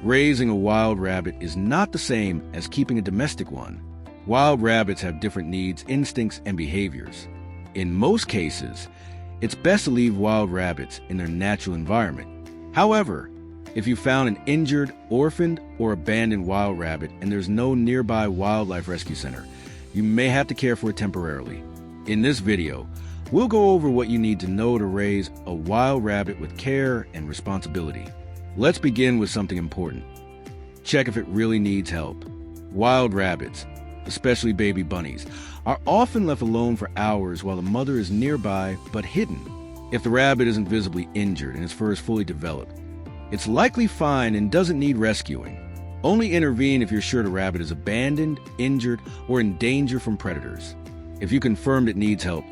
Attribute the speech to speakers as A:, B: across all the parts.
A: Raising a wild rabbit is not the same as keeping a domestic one. Wild rabbits have different needs, instincts, and behaviors. In most cases, it's best to leave wild rabbits in their natural environment. However, if you found an injured, orphaned, or abandoned wild rabbit and there's no nearby wildlife rescue center, you may have to care for it temporarily. In this video, we'll go over what you need to know to raise a wild rabbit with care and responsibility. Let's begin with something important. Check if it really needs help. Wild rabbits, especially baby bunnies, are often left alone for hours while the mother is nearby but hidden. If the rabbit isn't visibly injured and its fur is fully developed, it's likely fine and doesn't need rescuing. Only intervene if you're sure the rabbit is abandoned, injured, or in danger from predators. If you confirmed it needs help,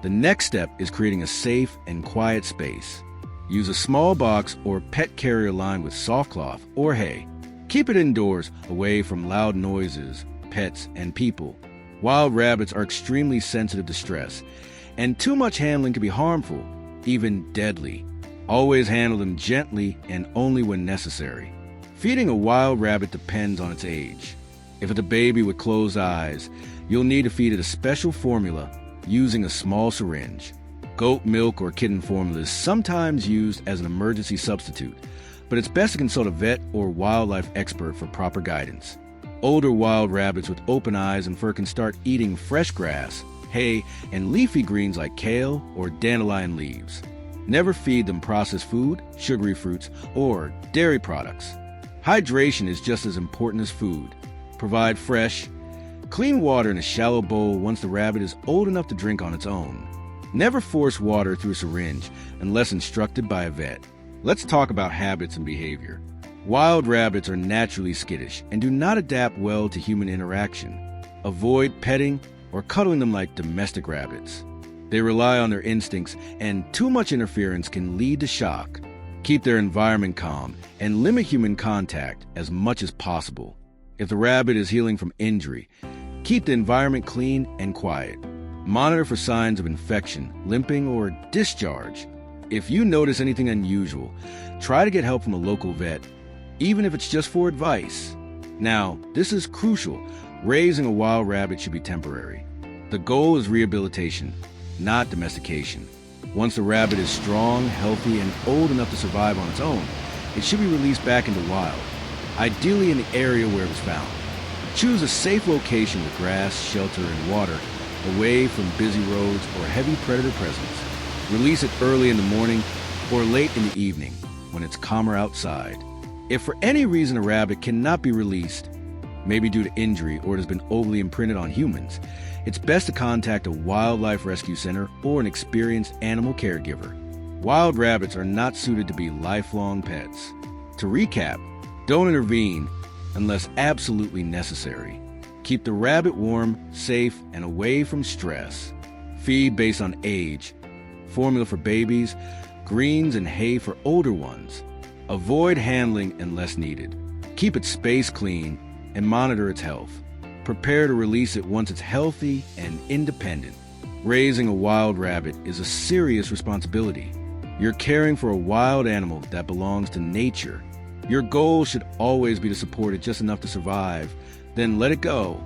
A: the next step is creating a safe and quiet space. Use a small box or pet carrier lined with soft cloth or hay. Keep it indoors, away from loud noises, pets, and people. Wild rabbits are extremely sensitive to stress, and too much handling can be harmful, even deadly. Always handle them gently and only when necessary. Feeding a wild rabbit depends on its age. If it's a baby with closed eyes, you'll need to feed it a special formula using a small syringe. Goat milk or kitten formula is sometimes used as an emergency substitute, but it's best to consult a vet or wildlife expert for proper guidance. Older wild rabbits with open eyes and fur can start eating fresh grass, hay, and leafy greens like kale or dandelion leaves. Never feed them processed food, sugary fruits, or dairy products. Hydration is just as important as food. Provide fresh, clean water in a shallow bowl once the rabbit is old enough to drink on its own. Never force water through a syringe unless instructed by a vet. Let's talk about habits and behavior. Wild rabbits are naturally skittish and do not adapt well to human interaction. Avoid petting or cuddling them like domestic rabbits. They rely on their instincts, and too much interference can lead to shock. Keep their environment calm and limit human contact as much as possible. If the rabbit is healing from injury, keep the environment clean and quiet. Monitor for signs of infection, limping, or discharge. If you notice anything unusual, try to get help from a local vet, even if it's just for advice. Now, this is crucial. Raising a wild rabbit should be temporary. The goal is rehabilitation, not domestication. Once the rabbit is strong, healthy, and old enough to survive on its own, it should be released back into wild, ideally in the area where it was found. Choose a safe location with grass, shelter, and water, away from busy roads or heavy predator presence. Release it early in the morning or late in the evening when it's calmer outside. If for any reason a rabbit cannot be released, maybe due to injury or it has been overly imprinted on humans, it's best to contact a wildlife rescue center or an experienced animal caregiver. Wild rabbits are not suited to be lifelong pets. To recap, don't intervene unless absolutely necessary. Keep the rabbit warm, safe, and away from stress. Feed based on age. Formula for babies, greens and hay for older ones. Avoid handling unless needed. Keep its space clean and monitor its health. Prepare to release it once it's healthy and independent. Raising a wild rabbit is a serious responsibility. You're caring for a wild animal that belongs to nature. Your goal should always be to support it just enough to survive, then let it go